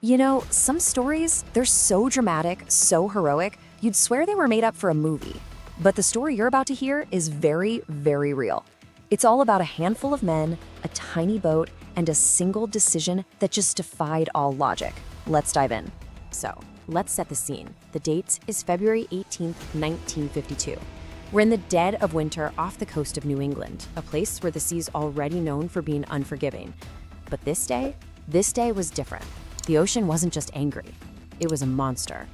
You know, some stories, they're so dramatic, so heroic, you'd swear they were made up for a movie. But the story you're about to hear is very, very real. It's all about a handful of men, a tiny boat, and a single decision that just defied all logic. Let's dive in. So, let's set the scene. The date is February 18th, 1952. We're in the dead of winter off the coast of New England, a place where the sea's already known for being unforgiving. But this day was different. The ocean wasn't just angry, it was a monster.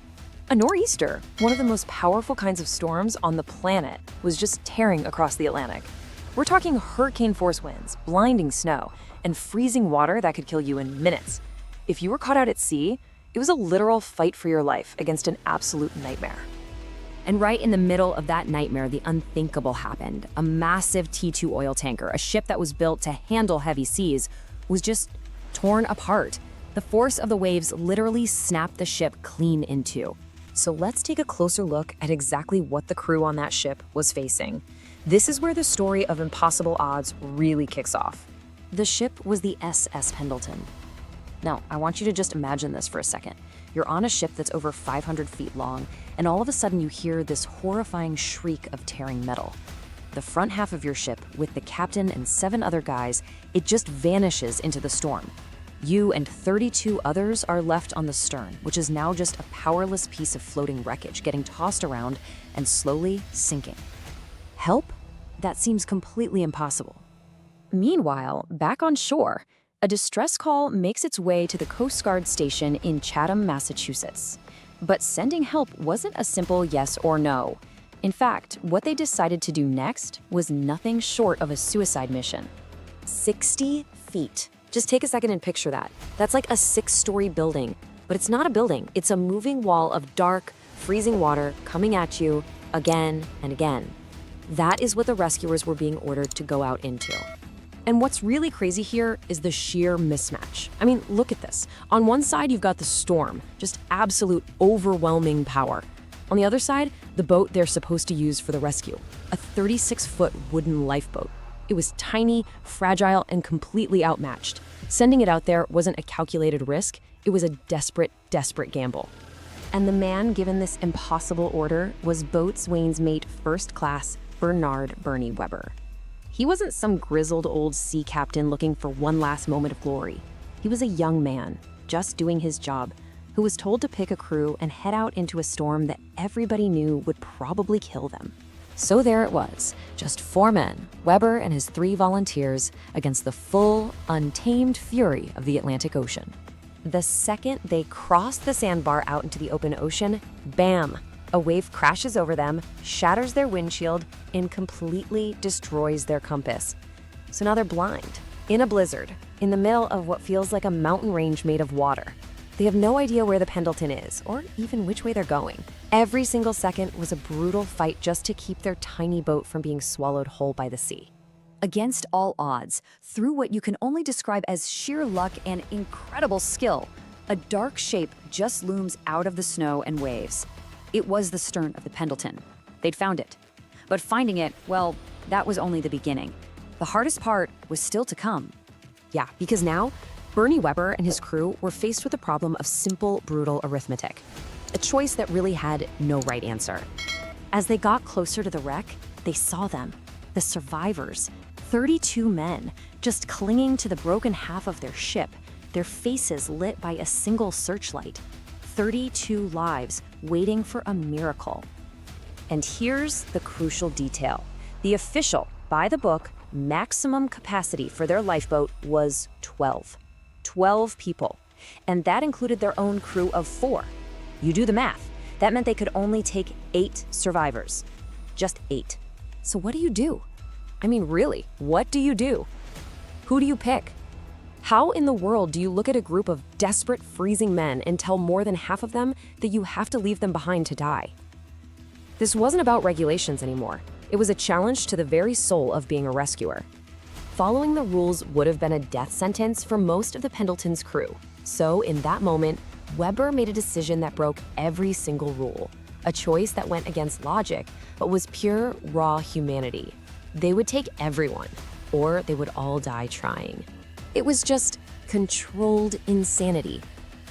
A nor'easter, one of the most powerful kinds of storms on the planet, was just tearing across the Atlantic. We're talking hurricane-force winds, blinding snow, and freezing water that could kill you in minutes. If you were caught out at sea, it was a literal fight for your life against an absolute nightmare. And right in the middle of that nightmare, the unthinkable happened. A massive T2 oil tanker, a ship that was built to handle heavy seas, was just torn apart. The force of the waves literally snapped the ship clean in two. So let's take a closer look at exactly what the crew on that ship was facing. This is where the story of impossible odds really kicks off. The ship was the SS Pendleton. Now, I want you to just imagine this for a second. You're on a ship that's over 500 feet long, and all of a sudden you hear this horrifying shriek of tearing metal. The front half of your ship, with the captain and 7 other guys, it just vanishes into the storm. You and 32 others are left on the stern, which is now just a powerless piece of floating wreckage getting tossed around and slowly sinking. Help? That seems completely impossible. Meanwhile, back on shore, a distress call makes its way to the Coast Guard station in Chatham, Massachusetts. But sending help wasn't a simple yes or no. In fact, what they decided to do next was nothing short of a suicide mission. 60 feet. Just take a second and picture that. That's like a 6-story building, but it's not a building. It's a moving wall of dark, freezing water coming at you again and again. That is what the rescuers were being ordered to go out into. And what's really crazy here is the sheer mismatch. I mean, look at this. On one side, you've got the storm, just absolute overwhelming power. On the other side, the boat they're supposed to use for the rescue, a 36-foot wooden lifeboat. It was tiny, fragile, and completely outmatched. Sending it out there wasn't a calculated risk, it was a desperate, desperate gamble. And the man given this impossible order was Boatswain's Mate First Class Bernard "Bernie" Weber. He wasn't some grizzled old sea captain looking for one last moment of glory. He was a young man, just doing his job, who was told to pick a crew and head out into a storm that everybody knew would probably kill them. So there it was, just 4 men, Weber and his 3 volunteers, against the full, untamed fury of the Atlantic Ocean. The second they crossed the sandbar out into the open ocean, bam! A wave crashes over them, shatters their windshield, and completely destroys their compass. So now they're blind, in a blizzard, in the middle of what feels like a mountain range made of water. They have no idea where the Pendleton is, or even which way they're going. Every single second was a brutal fight just to keep their tiny boat from being swallowed whole by the sea. Against all odds, through what you can only describe as sheer luck and incredible skill, a dark shape just looms out of the snow and waves. It was the stern of the Pendleton. They'd found it. But finding it, well, that was only the beginning. The hardest part was still to come. Yeah, because now, Bernie Weber and his crew were faced with the problem of simple, brutal arithmetic, a choice that really had no right answer. As they got closer to the wreck, they saw them, the survivors, 32 men, just clinging to the broken half of their ship, their faces lit by a single searchlight. 32 lives waiting for a miracle. And here's the crucial detail. The official, by the book, maximum capacity for their lifeboat was 12. 12 people, and that included their own crew of 4. You do the math. That meant they could only take 8 survivors. Just 8. So what do you do? I mean, really, what do you do? Who do you pick? How in the world do you look at a group of desperate, freezing men and tell more than half of them that you have to leave them behind to die? This wasn't about regulations anymore. It was a challenge to the very soul of being a rescuer. Following the rules would have been a death sentence for most of the Pendleton's crew. So in that moment, Weber made a decision that broke every single rule, a choice that went against logic, but was pure, raw humanity. They would take everyone, or they would all die trying. It was just controlled insanity.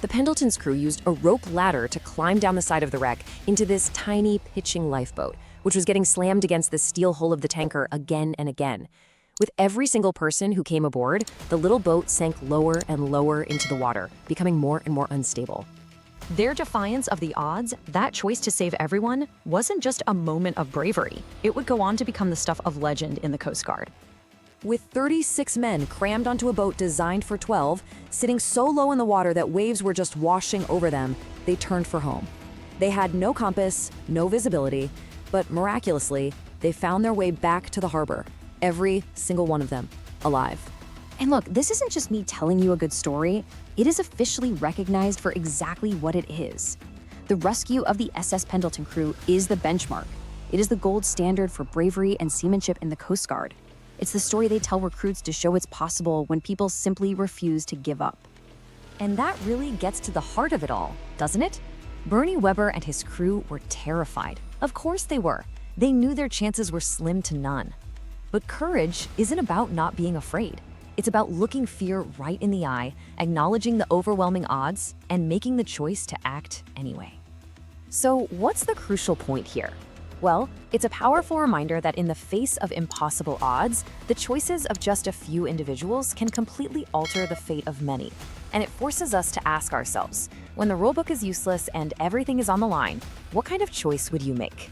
The Pendleton's crew used a rope ladder to climb down the side of the wreck into this tiny pitching lifeboat, which was getting slammed against the steel hull of the tanker again and again. With every single person who came aboard, the little boat sank lower and lower into the water, becoming more and more unstable. Their defiance of the odds, that choice to save everyone, wasn't just a moment of bravery. It would go on to become the stuff of legend in the Coast Guard. With 36 men crammed onto a boat designed for 12, sitting so low in the water that waves were just washing over them, they turned for home. They had no compass, no visibility, but miraculously, they found their way back to the harbor, every single one of them, alive. And look, this isn't just me telling you a good story. It is officially recognized for exactly what it is. The rescue of the SS Pendleton crew is the benchmark. It is the gold standard for bravery and seamanship in the Coast Guard. It's the story they tell recruits to show it's possible when people simply refuse to give up. And that really gets to the heart of it all, doesn't it? Bernie Weber and his crew were terrified. Of course they were. They knew their chances were slim to none. But courage isn't about not being afraid. It's about looking fear right in the eye, acknowledging the overwhelming odds, and making the choice to act anyway. So what's the crucial point here? Well, it's a powerful reminder that in the face of impossible odds, the choices of just a few individuals can completely alter the fate of many. And it forces us to ask ourselves, when the rulebook is useless and everything is on the line, what kind of choice would you make?